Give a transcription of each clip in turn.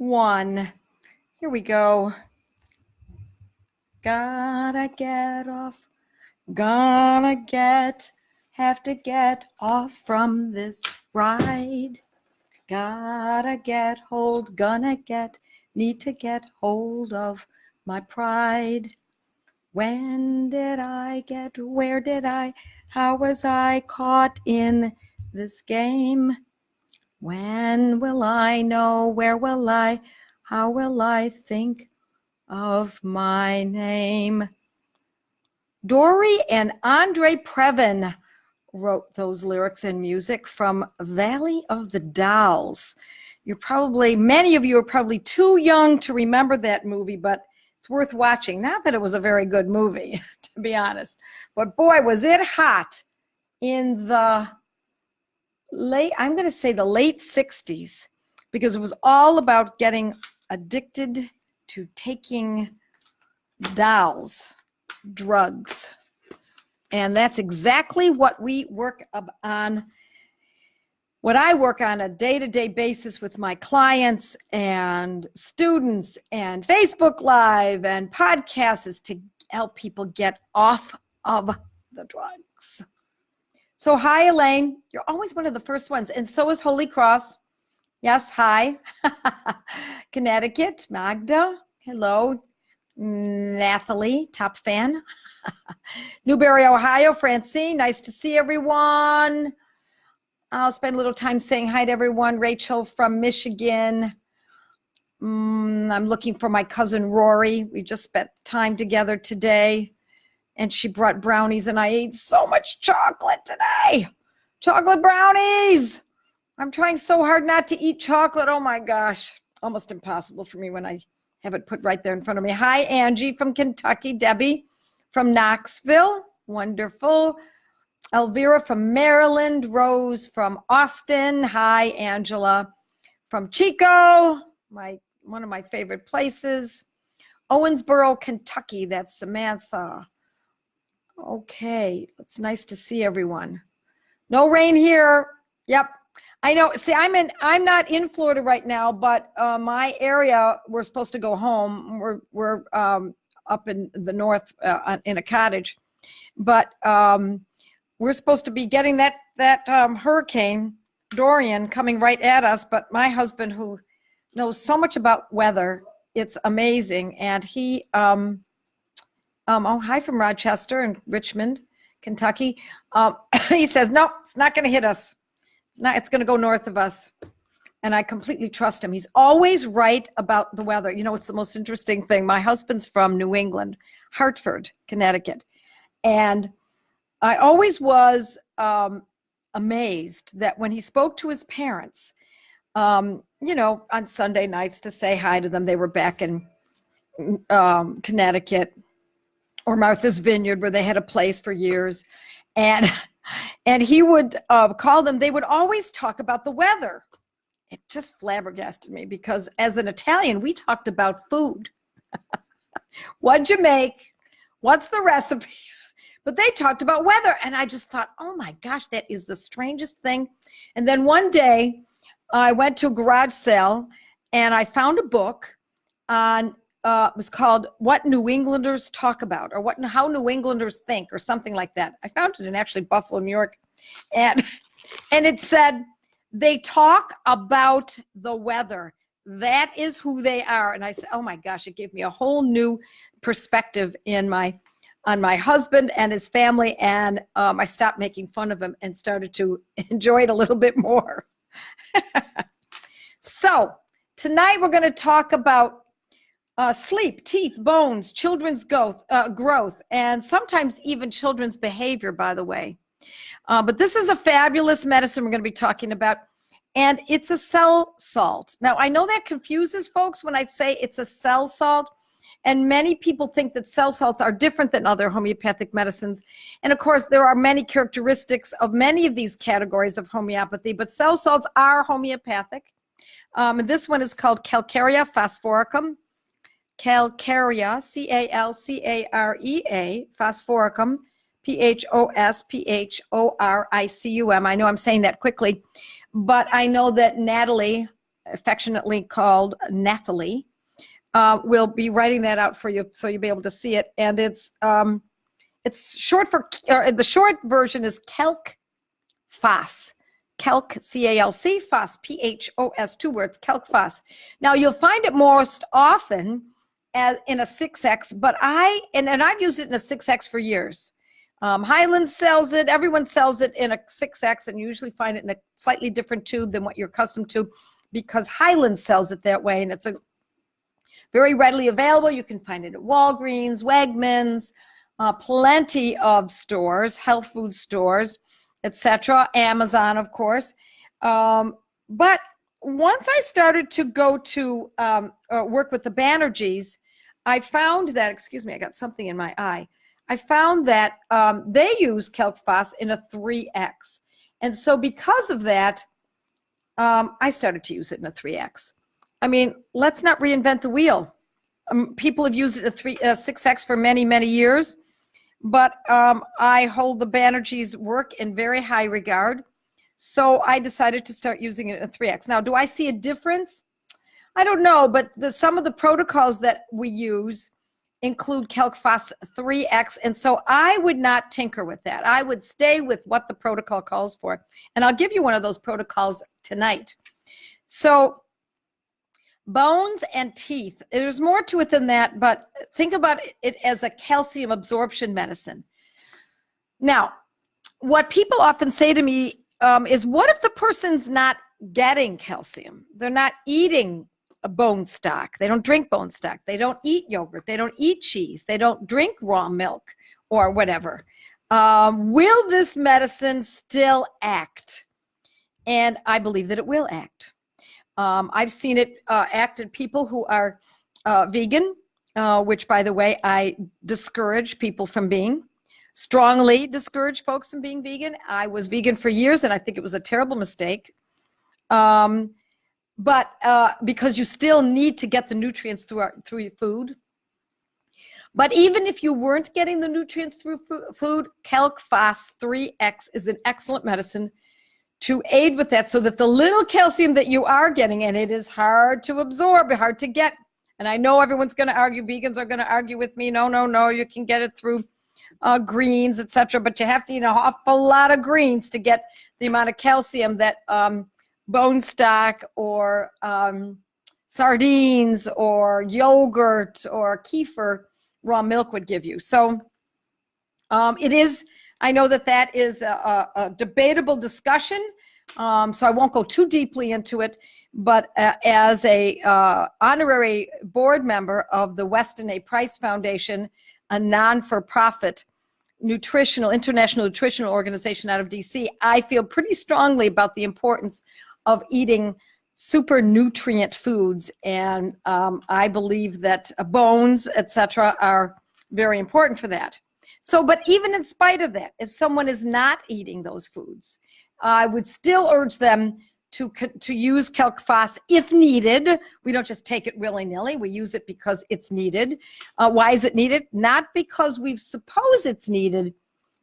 1. Here we go. Gotta get off. Have to get off from this ride. Gotta get hold, need to get hold of my pride. When did I get, where did I, how was I caught in this game? When will I know, where will I, how will I think of my name? Dory and Andre Previn wrote those lyrics and music from Valley of the Dolls. Many of you are probably too young to remember that movie, but it's worth watching. Not that it was a very good movie, to be honest, but boy, was it hot in the late 60s, because it was all about getting addicted to taking dolls, drugs. And that's exactly what we work on, what I work on a day-to-day basis with my clients and students and Facebook Live and podcasts, is to help people get off of the drugs. So hi, Elaine. You're always one of the first ones. And so is Holy Cross. Yes, hi. Connecticut, Magda. Hello. Nathalie, top fan. Newberry, Ohio, Francine, nice to see everyone. I'll spend a little time saying hi to everyone. Rachel from Michigan. I'm looking for my cousin Rory. We just spent time together today, and she brought brownies, and I ate so much chocolate today. Chocolate brownies. I'm trying so hard not to eat chocolate. Oh my gosh, almost impossible for me when I have it put right there in front of me. Hi, Angie from Kentucky. Debbie from Knoxville. Wonderful. Elvira from Maryland. Rose from Austin. Hi, Angela from Chico, one of my favorite places. Owensboro, Kentucky. That's Samantha. Okay, it's nice to see everyone. No rain here. Yep. I know. See, I'm not in Florida right now, but my area, we're supposed to go home. We're up in the north in a cottage, but we're supposed to be getting that hurricane Dorian coming right at us. But my husband, who knows so much about weather, it's amazing, and he hi from Rochester and Richmond, Kentucky. He says no, it's not going to hit us. It's going to go north of us. And I completely trust him. He's always right about the weather. You know, it's the most interesting thing. My husband's from New England, Hartford, Connecticut. And I always was amazed that when he spoke to his parents, on Sunday nights to say hi to them, they were back in Connecticut or Martha's Vineyard, where they had a place for years. And he would call them. They would always talk about the weather. It just flabbergasted me, because as an Italian, we talked about food. What'd you make? What's the recipe? But they talked about weather. And I just thought, oh my gosh, that is the strangest thing. And then one day I went to a garage sale and I found a book on, it was called What New Englanders Talk About, or How New Englanders Think, or something like that. I found it in actually Buffalo, New York. And it said, they talk about the weather. That is who they are. And I said, oh my gosh, it gave me a whole new perspective on my husband and his family. And I stopped making fun of him and started to enjoy it a little bit more. So tonight we're going to talk about sleep, teeth, bones, children's growth, and sometimes even children's behavior, by the way. But this is a fabulous medicine we're going to be talking about, and it's a cell salt. Now, I know that confuses folks when I say it's a cell salt, and many people think that cell salts are different than other homeopathic medicines. And of course, there are many characteristics of many of these categories of homeopathy, but cell salts are homeopathic. And this one is called Calcarea phosphoricum. Calcarea, Calcarea, phosphoricum, Phosphoricum. I know I'm saying that quickly, but I know that Natalie affectionately called Nathalie, will be writing that out for you so you'll be able to see it. And it's short for, the short version is Calc phos. Calc, C-A-L-C, phos, P-H-O-S, 2 words, Calc phos. Now, you'll find it most often as in a 6X, but and I've used it in a 6X for years. Highland sells it. Everyone sells it in a 6X, and you usually find it in a slightly different tube than what you're accustomed to, because Highland sells it that way, and it's a very readily available. You can find it at Walgreens, Wegmans, plenty of stores, health food stores, etc. Amazon, of course. But once I started to go to work with the Banerjees, I found that, excuse me, I got something in my eye. I found that they use Calc phos in a 3X. And so because of that, I started to use it in a 3X. I mean, let's not reinvent the wheel. People have used it in a 6X for many, many years. But I hold the Banerjees' work in very high regard. So I decided to start using it in a 3X. Now, do I see a difference? I don't know, but some of the protocols that we use include Calc phos 3X, and so I would not tinker with that. I would stay with what the protocol calls for, and I'll give you one of those protocols tonight. So bones and teeth, there's more to it than that, but think about it as a calcium absorption medicine. Now, what people often say to me is, what if the person's not getting calcium? They're not eating a bone stock. They don't drink bone stock. They don't eat yogurt. They don't eat cheese. They don't drink raw milk or whatever. Will this medicine still act? And I believe that it will act. I've seen it act in people who are vegan, which, by the way, I discourage people from being. Strongly discourage folks from being vegan. I was vegan for years, and I think it was a terrible mistake. But because you still need to get the nutrients through your food. But even if you weren't getting the nutrients through food, Calc phos 3X is an excellent medicine to aid with that, so that the little calcium that you are getting, and it is hard to absorb, hard to get. And I know everyone's going to argue, vegans are going to argue with me, no, you can get it through greens, etc. But you have to eat an awful lot of greens to get the amount of calcium that bone stock or sardines or yogurt or kefir raw milk would give you. So it is, I know that is a debatable discussion, so I won't go too deeply into it, but as a honorary board member of the Weston A. Price Foundation, a non-for-profit international nutritional organization out of DC, I feel pretty strongly about the importance of eating super nutrient foods, and I believe that bones, etc., are very important for that. So, but even in spite of that, if someone is not eating those foods, I would still urge them to use Calc phos if needed. We don't just take it willy-nilly. We use it because it's needed. Why is it needed? Not because we suppose it's needed,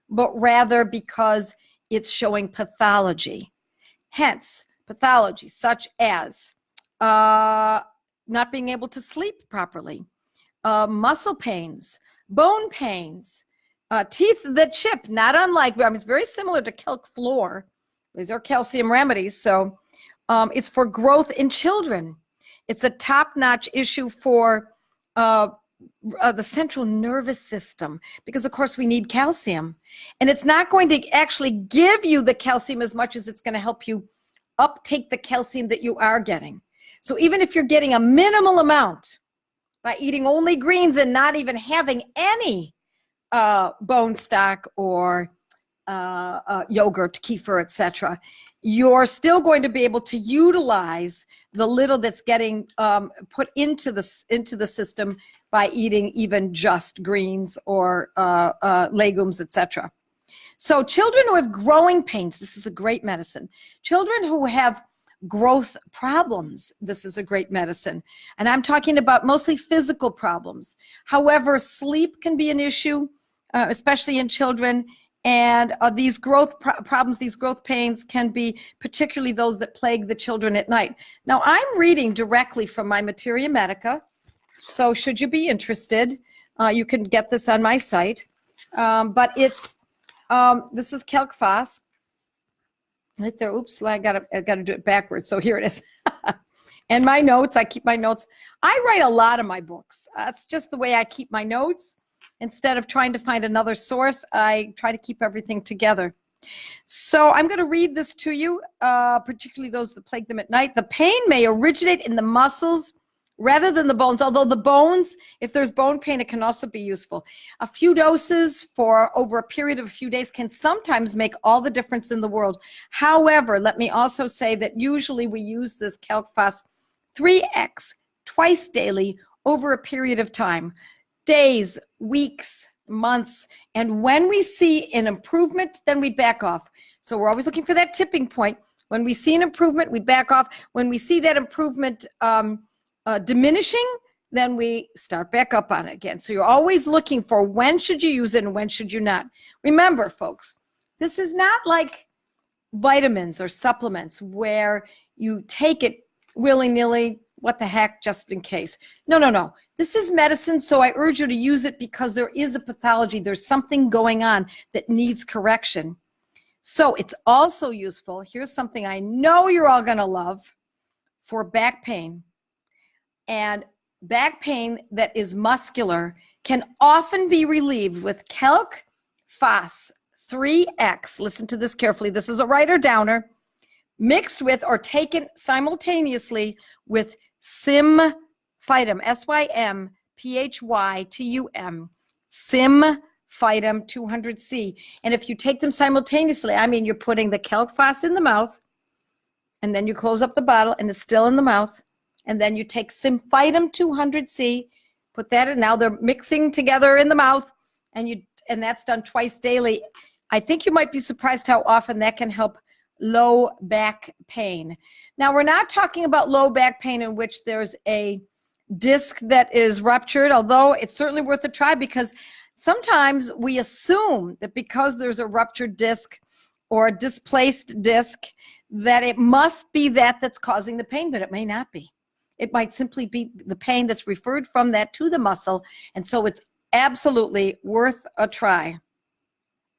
but rather because it's showing pathology. Hence, pathology such as not being able to sleep properly, muscle pains, bone pains, teeth that chip, not unlike, I mean, it's very similar to Calc Fluor. These are calcium remedies. So it's for growth in children. It's a top-notch issue for the central nervous system, because, of course, we need calcium. And it's not going to actually give you the calcium as much as it's going to help you uptake the calcium that you are getting. So even if you're getting a minimal amount by eating only greens and not even having any bone stock or yogurt, kefir, etc., you're still going to be able to utilize the little that's getting put into the system by eating even just greens or legumes, etc. So children who have growing pains, this is a great medicine. Children who have growth problems, this is a great medicine. And I'm talking about mostly physical problems. However, sleep can be an issue, especially in children, And these growth problems, these growth pains can be particularly those that plague the children at night. Now, I'm reading directly from my Materia Medica. So should you be interested, you can get this on my site. But it's, this is Calc phos. Right there. Oops, I gotta do it backwards. So here it is. And my notes, I keep my notes. I write a lot of my books. That's just the way I keep my notes. Instead of trying to find another source, I try to keep everything together. So I'm going to read this to you, particularly those that plague them at night. The pain may originate in the muscles rather than the bones, although the bones, if there's bone pain, it can also be useful. A few doses for over a period of a few days can sometimes make all the difference in the world. However, let me also say that usually we use this Calc phos 3x twice daily over a period of time. Days, weeks, months, and when we see an improvement, then we back off. So we're always looking for that tipping point. When we see an improvement, we back off. When we see that improvement diminishing, then we start back up on it again. So you're always looking for when should you use it and when should you not. Remember, folks, this is not like vitamins or supplements where you take it willy-nilly, what the heck, just in case. No, no, no. This is medicine, so I urge you to use it because there is a pathology. There's something going on that needs correction. So it's also useful. Here's something I know you're all going to love for back pain. And back pain that is muscular can often be relieved with Calc phos 3x. Listen to this carefully. This is a writer downer. Mixed with or taken simultaneously with Symphytum, Symphytum, Symphytum 200C. And if you take them simultaneously, I mean, you're putting the Calc phos in the mouth, and then you close up the bottle, and it's still in the mouth, and then you take Symphytum 200C, put that in. Now they're mixing together in the mouth, and that's done twice daily. I think you might be surprised how often that can help low back pain. Now, we're not talking about low back pain in which there's a disc that is ruptured, although it's certainly worth a try because sometimes we assume that because there's a ruptured disc or a displaced disc that it must be that's causing the pain, but it may not be. It might simply be the pain that's referred from that to the muscle, and so it's absolutely worth a try.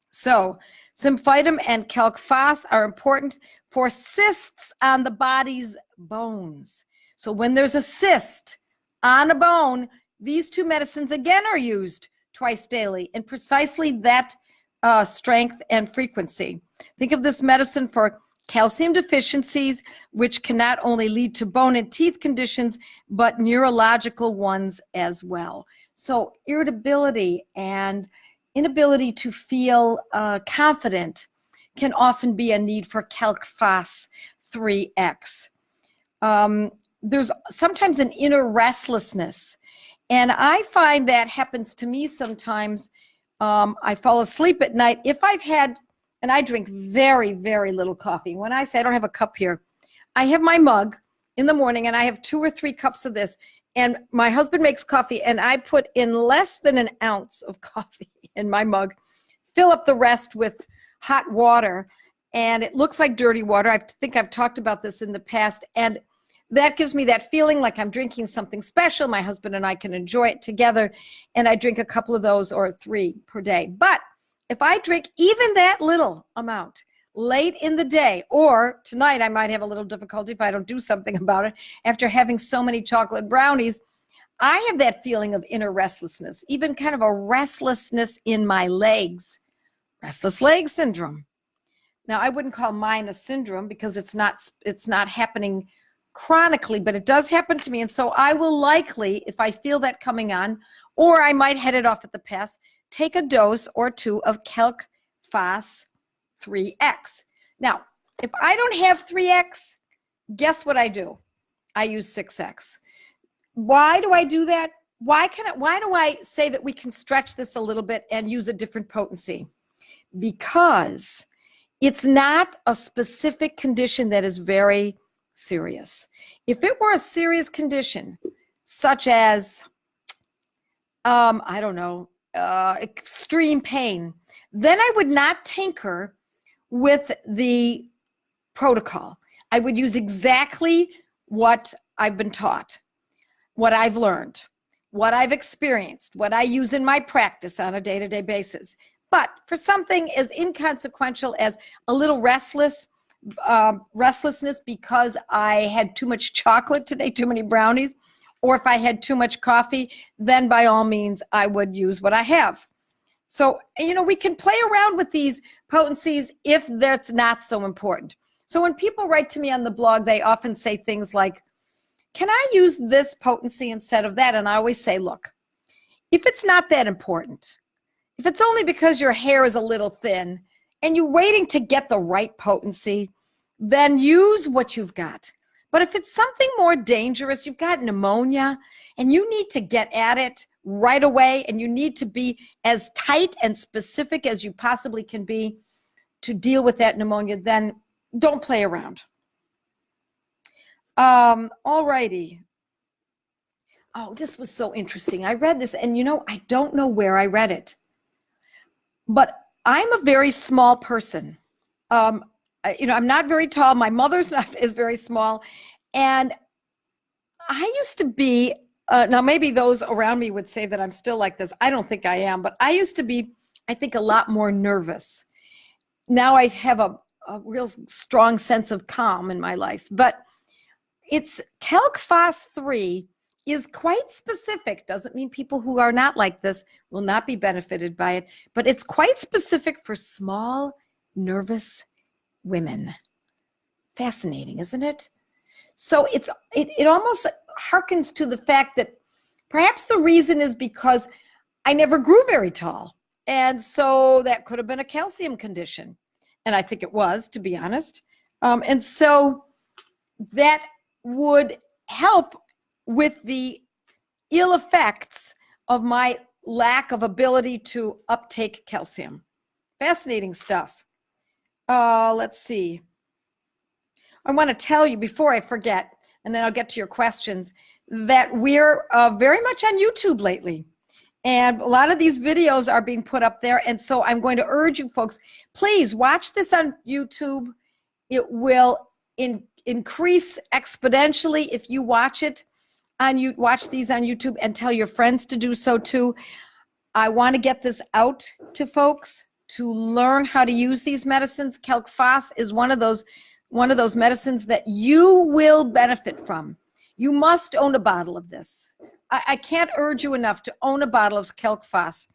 So, Symphytum and Calc phos are important for cysts on the body's bones. So when there's a cyst on a bone, these two medicines again are used twice daily in precisely that strength and frequency. Think of this medicine for calcium deficiencies, which can not only lead to bone and teeth conditions, but neurological ones as well. So irritability and inability to feel confident can often be a need for Calc phos 3x. There's sometimes an inner restlessness, and I find that happens to me sometimes. I fall asleep at night if I've had, and I drink very, very little coffee. When I say I don't have a cup here, I have my mug in the morning, and I have 2 or 3 cups of this. And my husband makes coffee, and I put in less than an ounce of coffee in my mug, fill up the rest with hot water, and it looks like dirty water. I think I've talked about this in the past, and that gives me that feeling like I'm drinking something special. My husband and I can enjoy it together, and I drink a couple of those or 3 per day. But if I drink even that little amount late in the day, or tonight I might have a little difficulty if I don't do something about it after having so many chocolate brownies, I have that feeling of inner restlessness, even kind of a restlessness in my legs, restless leg syndrome. Now, I wouldn't call mine a syndrome because it's not happening chronically, but it does happen to me. And so I will likely, if I feel that coming on, or I might head it off at the pass, take a dose or 2 of Calc phos 3x. Now, if I don't have 3x, guess what I do? I use 6x. Why do I do that? Why do I say that we can stretch this a little bit and use a different potency? Because it's not a specific condition that is very serious. If it were a serious condition, such as, I don't know, extreme pain, then I would not tinker with the protocol. I would use exactly what I've been taught, what I've learned, what I've experienced, what I use in my practice on a day-to-day basis. But for something as inconsequential as a little restlessness because I had too much chocolate today, too many brownies, or if I had too much coffee, then by all means, I would use what I have. So, we can play around with these potencies if that's not so important. So when people write to me on the blog, they often say things like, can I use this potency instead of that? And I always say, look, if it's not that important, if it's only because your hair is a little thin and you're waiting to get the right potency, then use what you've got. But if it's something more dangerous, you've got pneumonia and you need to get at it right away and you need to be as tight and specific as you possibly can be to deal with that pneumonia, then don't play around. All righty. Oh, this was so interesting. I read this and I don't know where I read it, but I'm a very small person. I'm not very tall. My mother's is very small. And I used to be, now maybe those around me would say that I'm still like this. I don't think I am, but I used to be, I think, a lot more nervous. Now I have a real strong sense of calm in my life. But it's Calc phos 3 is quite specific. Doesn't mean people who are not like this will not be benefited by it, but it's quite specific for small, nervous women. Fascinating, isn't it? So it almost harkens to the fact that perhaps the reason is because I never grew very tall. And so that could have been a calcium condition. And I think it was, to be honest. And so that would help with the ill effects of my lack of ability to uptake calcium. Fascinating stuff. Let's see. I want to tell you before I forget, and then I'll get to your questions, that we're very much on YouTube lately. And a lot of these videos are being put up there. And so I'm going to urge you folks, please watch this on YouTube. It will increase exponentially if you watch it watch these on YouTube and tell your friends to do so too. I want to get this out to folks to learn how to use these medicines. Calc phos is one of those medicines that you will benefit from. You must own a bottle of this. I can't urge you enough to own a bottle of Calc phos.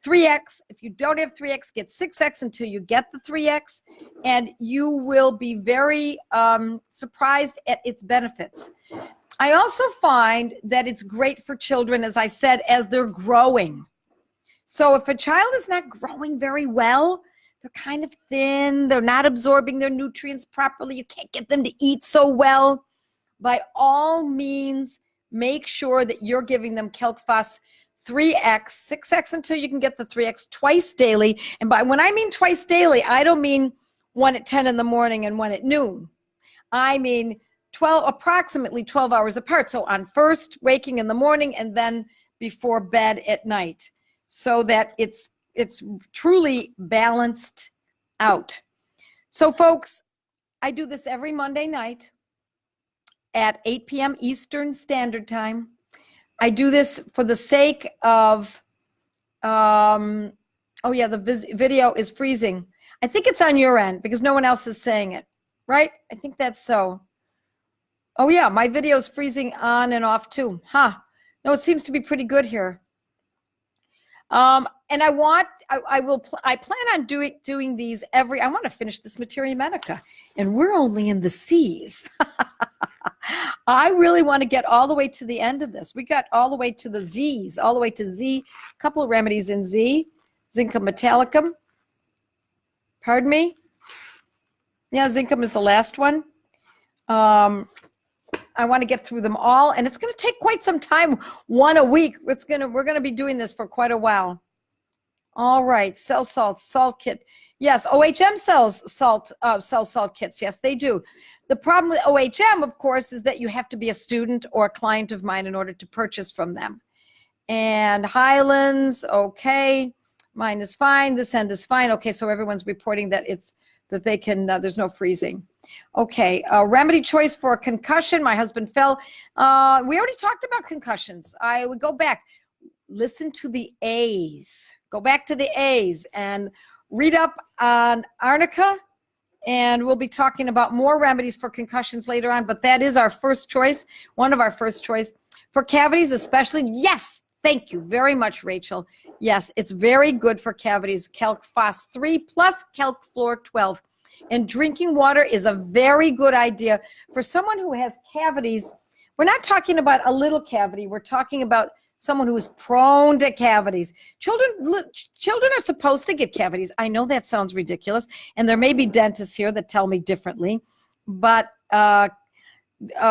3X, if you don't have 3X, get 6X until you get the 3X, and you will be very surprised at its benefits. I also find that it's great for children, as I said, as they're growing. So if a child is not growing very well, they're kind of thin, they're not absorbing their nutrients properly, you can't get them to eat so well, by all means, make sure that you're giving them Calc phos 3X, 6X until you can get the 3X twice daily. And when I mean twice daily, I don't mean one at 10 in the morning and one at noon. I mean approximately 12 hours apart. So on first waking in the morning and then before bed at night, so that it's truly balanced out. So folks, I do this every Monday night at 8 p.m. Eastern Standard Time. I do this for the sake of, the video is freezing. I think it's on your end because no one else is saying it, right? I think that's so. Oh yeah, my video is freezing on and off too. No, it seems to be pretty good here. And I plan on doing these I want to finish this Materia Medica, and we're only in the C's. I really want to get all the way to the end of this. We got all the way to the Z's, all the way to Z, a couple of remedies in Z, Zincum metallicum. Pardon me? Yeah, Zincum is the last one. I want to get through them all, and it's going to take quite some time, one a week. We're going to be doing this for quite a while. All right, cell salt kit. Yes, OHM sells salt kits. Yes, they do. The problem with OHM, of course, is that you have to be a student or a client of mine in order to purchase from them. And Highlands, okay. Mine is fine. This end is fine. Okay, so everyone's reporting that they can, there's no freezing. Okay, remedy choice for a concussion. My husband fell. We already talked about concussions. I would go back. Listen to the A's. Go back to the A's and read up on arnica. And we'll be talking about more remedies for concussions later on. But that is our first choice, one of our first choice. For cavities especially, yes, thank you very much, Rachel. Yes, it's very good for cavities. Calc phos 3 plus Calc fluor 12. And drinking water is a very good idea for someone who has cavities. We're not talking about a little cavity. We're talking about someone who is prone to cavities. Children are supposed to get cavities. I know that sounds ridiculous, and there may be dentists here that tell me differently, but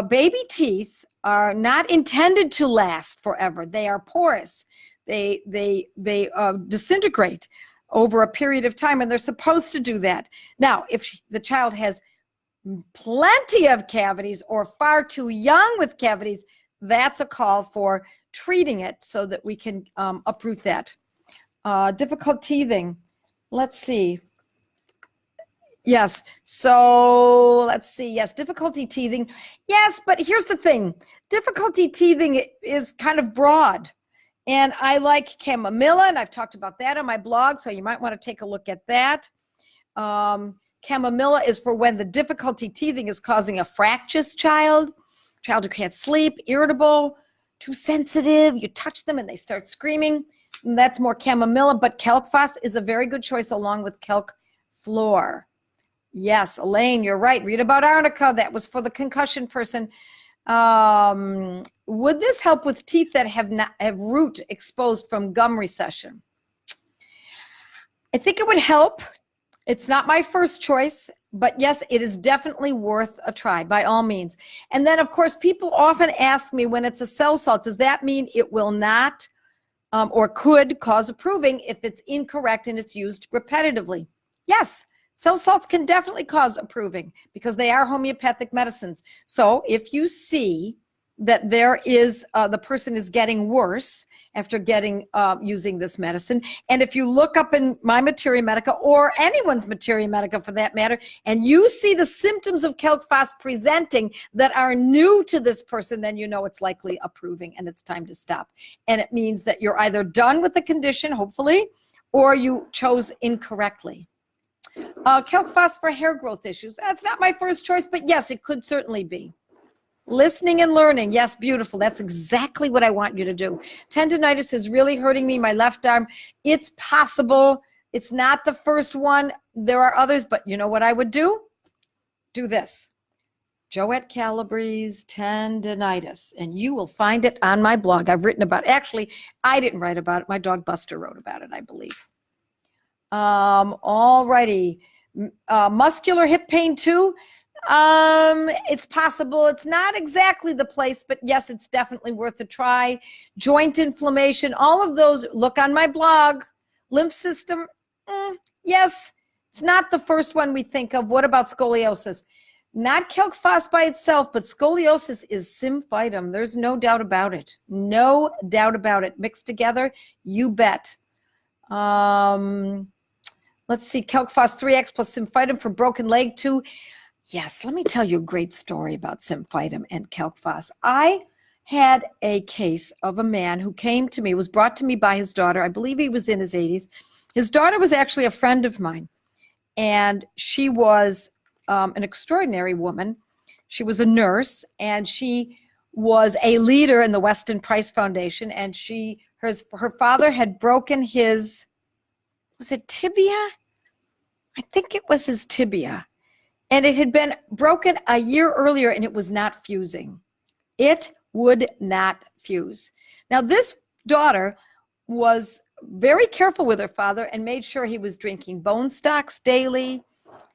baby teeth are not intended to last forever. They are porous. They disintegrate over a period of time, and they're supposed to do that. Now, if the child has plenty of cavities or far too young with cavities, that's a call for treating it so that we can uproot that. Difficult teething. Let's see. Yes. So let's see. Yes. Difficulty teething. Yes. But here's the thing. Difficulty teething is kind of broad. And I like chamomilla, and I've talked about that on my blog, so you might want to take a look at that. Chamomilla is for when the difficulty teething is causing a fractious child who can't sleep, irritable, too sensitive. You touch them and they start screaming. And that's more chamomilla, but Calc phos is a very good choice along with Calc fluor. Yes, Elaine, you're right. Read about arnica. That was for the concussion person. Would this help with teeth that have root exposed from gum recession? I think it would help. It's not my first choice, but yes, it is definitely worth a try by all means. And then, of course, people often ask me when it's a cell salt, does that mean it will not or could cause approving if it's incorrect and it's used repetitively? Yes. Cell salts can definitely cause approving because they are homeopathic medicines. So if you see that there is, the person is getting worse after using this medicine, and if you look up in my Materia Medica or anyone's Materia Medica for that matter, and you see the symptoms of Calc phos presenting that are new to this person, then you know it's likely approving and it's time to stop. And it means that you're either done with the condition, hopefully, or you chose incorrectly. Calc phos for hair growth issues. That's not my first choice, but yes, it could certainly be. Listening and learning. Yes, beautiful. That's exactly what I want you to do. Tendinitis is really hurting me, my left arm. It's possible. It's not the first one. There are others, but you know what I would do? Do this. Joette Calabrese tendinitis, and you will find it on my blog. I've written about it. Actually, I didn't write about it. My dog Buster wrote about it, I believe. Alrighty. Muscular hip pain too. It's possible. It's not exactly the place, but yes, it's definitely worth a try. Joint inflammation, all of those, look on my blog. Lymph system, yes, it's not the first one we think of. What about scoliosis? Not Calc phos by itself, but scoliosis is symphytum. There's no doubt about it. No doubt about it. Mixed together, you bet. Let's see, Calc phos 3X plus symphytum for broken leg too. Yes, let me tell you a great story about symphytum and Calc phos. I had a case of a man who came to me, was brought to me by his daughter. I believe he was in his 80s. His daughter was actually a friend of mine, and she was an extraordinary woman. She was a nurse, and she was a leader in the Weston Price Foundation, and her father had broken his, was it tibia? I think it was his tibia. And it had been broken a year earlier, and it was not fusing. It would not fuse. Now, this daughter was very careful with her father and made sure he was drinking bone stocks daily.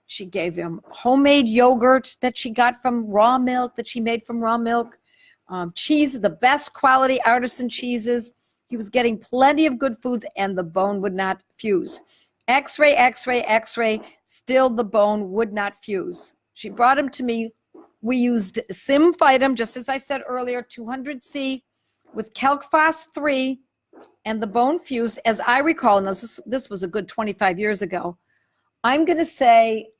She gave him homemade yogurt that she got from raw milk, that she made from raw milk. Cheese, the best quality artisan cheeses. He was getting plenty of good foods, and the bone would not fuse. X-ray, X-ray, X-ray, still the bone would not fuse. She brought him to me. We used symphytum, just as I said earlier, 200C with Calc phos 3 and the bone fused, as I recall, and this was a good 25 years ago, I'm going to say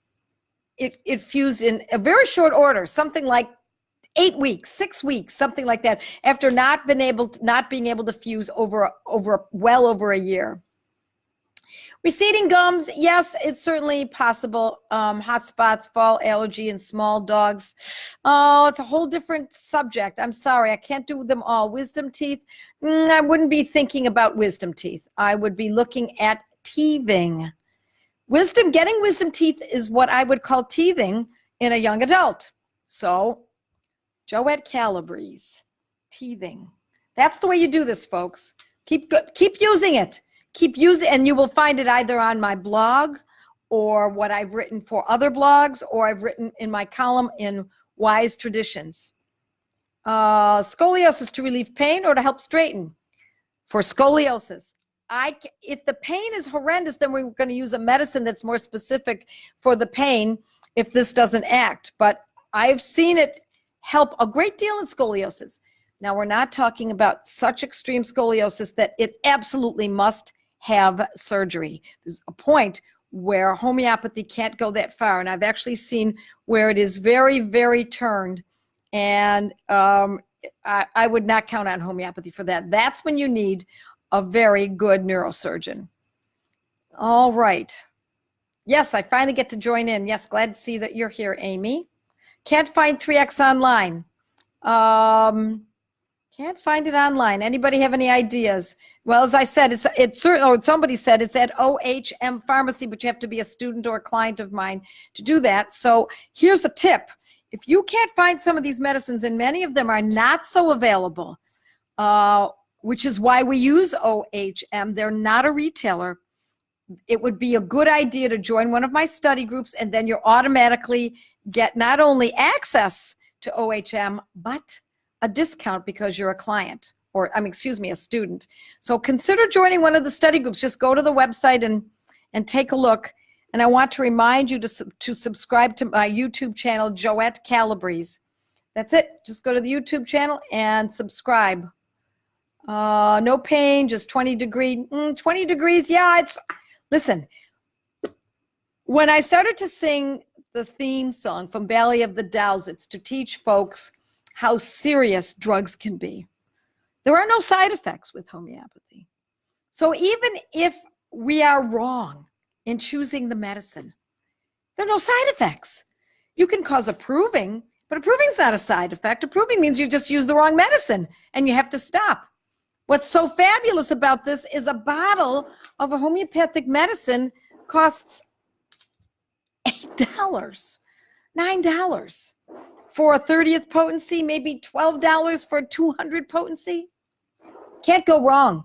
it fused in a very short order, something like 8 weeks, 6 weeks, something like that, after not being able to fuse well over a year. Receding gums, yes, it's certainly possible. Hot spots, fall allergy in small dogs. Oh, it's a whole different subject. I'm sorry, I can't do them all. Wisdom teeth, I wouldn't be thinking about wisdom teeth. I would be looking at teething. Getting wisdom teeth is what I would call teething in a young adult. So, Joette Calabrese, teething. That's the way you do this, folks. Keep using it. Keep using, and you will find it either on my blog or what I've written for other blogs, or I've written in my column in Wise Traditions. Scoliosis to relieve pain or to help straighten. For scoliosis, if the pain is horrendous, then we're going to use a medicine that's more specific for the pain if this doesn't act. But I've seen it help a great deal in scoliosis. Now, we're not talking about such extreme scoliosis that it absolutely must have surgery. There's a point where homeopathy can't go that far, and I've actually seen where it is very, very turned, and I would not count on homeopathy for that. That's when you need a very good neurosurgeon. All right. Yes, I finally get to join in. Yes, glad to see that you're here, Amy. Can't find 3X online. Can't find it online. Anybody have any ideas? Well, as I said, it's certainly, or somebody said it's at OHM Pharmacy, but you have to be a student or a client of mine to do that. So here's the tip. If you can't find some of these medicines, and many of them are not so available, which is why we use OHM, they're not a retailer. It would be a good idea to join one of my study groups, and then you'll automatically get not only access to OHM, but a discount because you're a client, or a student. So consider joining one of the study groups. Just go to the website and take a look. And I want to remind you to subscribe to my YouTube channel, Joette Calabrese. That's it. Just go to the YouTube channel and subscribe. No pain, just 20 degrees. 20 degrees, yeah. Listen, when I started to sing the theme song from Valley of the Dolls, it's to teach folks how serious drugs can be. There are no side effects with homeopathy. So even if we are wrong in choosing the medicine, there are no side effects. You can cause approving, but approving is not a side effect. Approving means you just use the wrong medicine and you have to stop. What's so fabulous about this is a bottle of a homeopathic medicine costs $8, $9 for a 30th potency, maybe $12 for 200 potency. Can't go wrong.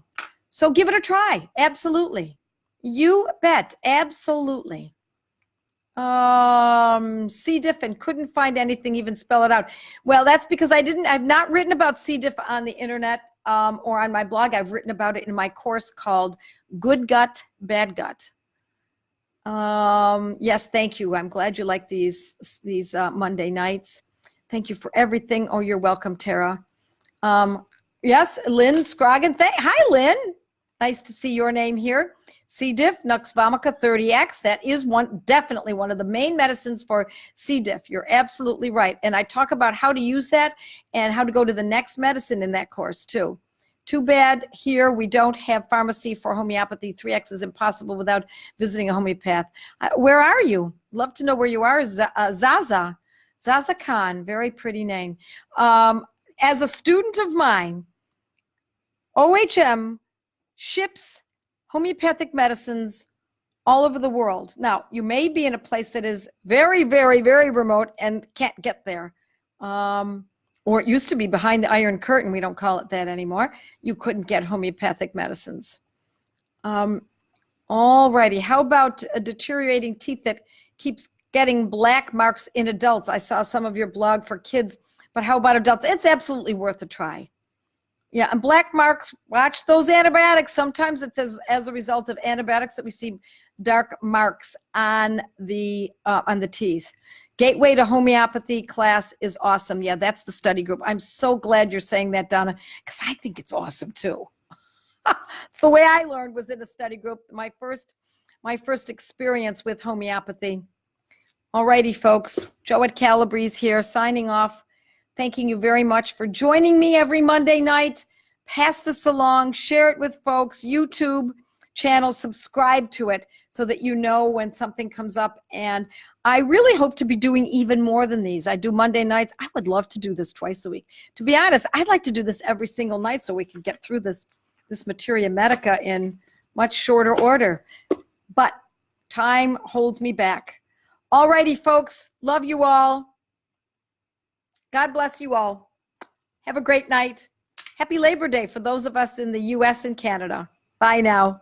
So give it a try. Absolutely. You bet. Absolutely. C. diff and couldn't find anything, even spell it out. Well, that's because I've not written about C. diff on the internet or on my blog. I've written about it in my course called Good Gut, Bad Gut. Yes, thank you. I'm glad you like these Monday nights. Thank you for everything. Oh, you're welcome, Tara. Yes, Lynn Scroggin. Hi, Lynn. Nice to see your name here. C. diff, Nux vomica 30X. That is definitely one of the main medicines for C. diff. You're absolutely right. And I talk about how to use that and how to go to the next medicine in that course too. Too bad here we don't have pharmacy for homeopathy. 3X is impossible without visiting a homeopath. Where are you? Love to know where you are. Zaza Khan, very pretty name. As a student of mine, OHM ships homeopathic medicines all over the world. Now, you may be in a place that is very, very, very remote and can't get there. Or it used to be behind the Iron Curtain. We don't call it that anymore. You couldn't get homeopathic medicines. All righty. How about a deteriorating teeth that keeps getting black marks in adults? I saw some of your blog for kids, but how about adults? It's absolutely worth a try. Yeah, and black marks, watch those antibiotics. Sometimes it's as a result of antibiotics that we see dark marks on the teeth. Gateway to Homeopathy class is awesome. Yeah, that's the study group. I'm so glad you're saying that, Donna, because I think it's awesome too. It's the way I learned, was in a study group. My first experience with homeopathy. Alrighty, folks. Joette Calabrese here, signing off. Thanking you very much for joining me every Monday night. Pass this along, share it with folks. YouTube channel, subscribe to it so that you know when something comes up. And I really hope to be doing even more than these. I do Monday nights. I would love to do this twice a week. To be honest, I'd like to do this every single night so we can get through this materia medica in much shorter order. But time holds me back. All righty, folks. Love you all. God bless you all. Have a great night. Happy Labor Day for those of us in the U.S. and Canada. Bye now.